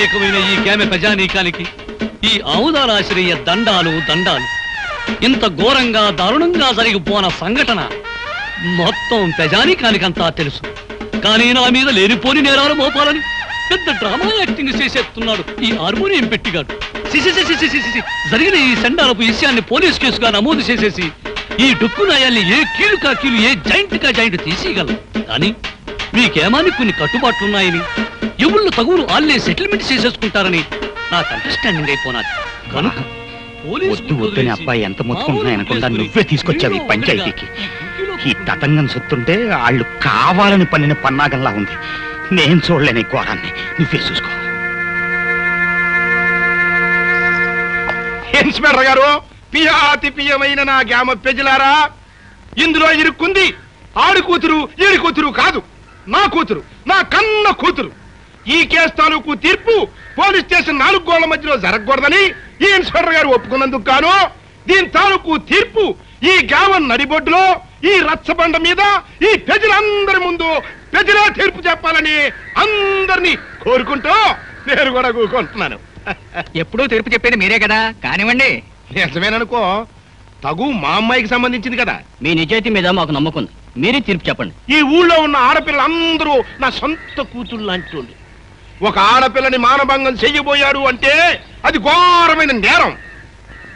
అమాయకమైన ఈ కేమె ప్రజానీకానికి ఈ ఆముదాలాశ్రయ దండాలు దండాలు. ఇంత ఘోరంగా దారుణంగా జరిగిపోన సంఘటన మొత్తం ప్రజానీకానికంతా తెలుసు. కానీ నా మీద లేనిపోని నేరాలు మోపాలని పెద్ద డ్రామా యాక్టింగ్ చేసేస్తున్నాడు ఈ హార్మోనియం పెట్టిగాడు. జరిగిన ఈ సండాలపు విషయాన్ని పోలీస్ కేసుగా నమోదు చేసేసి ఈ డొక్కు నాయాల్ని ఏ కీలు కా కీలు, ఏ జాయింట్ కా జాయింట్ తీసేయగలం. కానీ మీకేమాని కొన్ని కట్టుబాట్లున్నాయని, ఎవళ్ళు తగులు ఆల్లే సెటిల్మెంట్ చేసేసుకుంటారని నాకు అండర్స్టాండింగ్ అయిపోనాది. కనుక వద్దని అబ్బాయి ఎంత మొత్తుకుంటున్నాయనకుండా నువ్వే తీసుకొచ్చావు ఈ పంచాయతీకి. ఈ తతంగం సొత్తుంటే వాళ్ళు కావాలని పన్నిన పన్నాగంలా ఉంది. నేను చూడలేని ఘోరాన్ని, నువ్వే చూసుకో. ఇన్స్పెక్టర్ గారు, పియాతి పియమైన నా గ్రామ ప్రజలారా, ఇందులో ఇరుక్కుంది ఆడి కూతురు ఈడి కూతురు కాదు, నా కూతురు, నా కన్న కూతురు. ఈ కేసు తాలూకు తీర్పు పోలీస్ స్టేషన్ 4 గోళ్ల మధ్యలో జరగకూడదని ఈ ఇన్స్పెక్టర్ గారు ఒప్పుకున్నందుకు గాను దీని తాలూకు తీర్పు ఈ గ్రామం నడిబొడ్డులో ఈ రచ్చబండ మీద ఈ ప్రజలందరి ముందు ప్రజలే తీర్పు చెప్పాలని అందరినీ కోరుకుంటూ నేను కూడా కూరుకుంటున్నాను. ఎప్పుడూ తీర్పు చెప్పేది మీరే కదా, కానివ్వండి. నిజమేననుకో, తగు మా అమ్మాయికి సంబంధించింది కదా. మీ నిజాయితీ మీద మాకు నమ్మకం ఉంది, మీరే తీర్పు చెప్పండి. ఈ ఊళ్ళో ఉన్న ఆడపిల్లలందరూ నా సొంత కూతుళ్ళు లాంటి. ఒక ఆడపిల్లని మానభంగం చెయ్యబోయారు అంటే అది ఘోరమైన నేరం.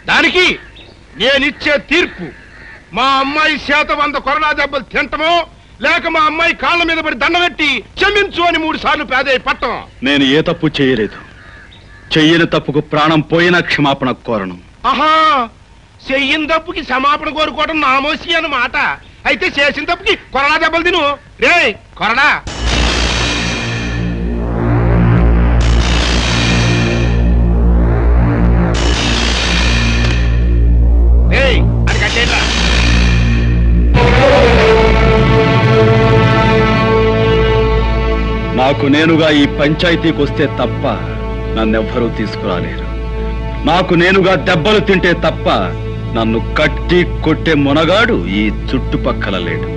దానికి నేనిచ్చే తీర్పు మా అమ్మాయి చేత 100 కొరడా దెబ్బలు తింటమో, లేక మా అమ్మాయి కాళ్ళ మీద పడి దండబెట్టి క్షమించు అని 3 సార్లు పేదయ్య పట్టం. నేను ఏ తప్పు చేయలేదు. చెయ్యని తప్పుకు ప్రాణం పోయినా క్షమాపణ కోరను. ఆహా, చెయ్యిన తప్పుకి క్షమాపణ కోరుకోవడం నామోసి అన్నమాట. అయితే చేసిన తప్పుకి కొరడా దెబ్బలు తిను. రే కొరడా, అది కట్టేట్రా. నాకు నేనుగా ఈ పంచాయతీకి వస్తే తప్ప నన్నెవ్వరూ తీసుకురాలేరు. నాకు నేనుగా దెబ్బలు తింటే తప్ప నన్ను కట్టి కొట్టే మునగాడు ఈ చుట్టుపక్కల లేడు.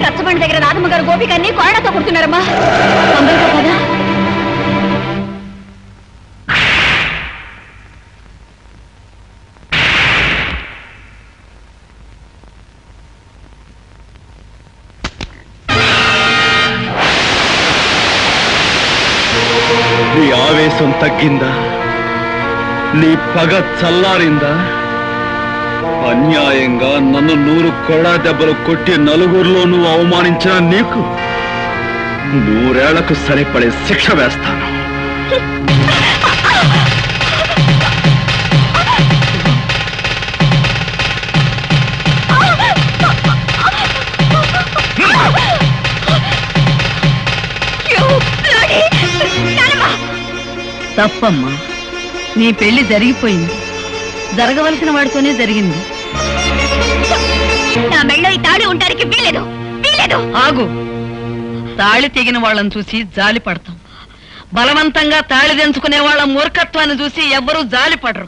రచ్చబండి దగ్గర రాధమ్మ గారు గోపికన్ని కొరడాతో కొడుతున్నారమ్మా. కదా నీ ఆవేశం తగ్గిందా? నీ పగ చల్లారిందా? అన్యాయంగా నన్ను 100 కొరడా దెబ్బలు కొట్టి నలుగురిలో నువ్వు అవమానించిన నీకు 100 ఏళ్లకు సరిపడే శిక్ష వేస్తాను. తప్పమ్మా, నీ పెళ్లి జరిగిపోయింది. జరగవలసిన వాడితోనే జరిగింది. నా మెళ్ళో ఈ తాళి ఉండడానికి వీలేదు. ఆగు. తాళి తెగిన వాళ్ళని చూసి జాలి పడతాం. బలవంతంగా తాళి తెంచుకునే వాళ్ళ మూర్ఖత్వాన్ని చూసి ఎవ్వరూ జాలి పడరు.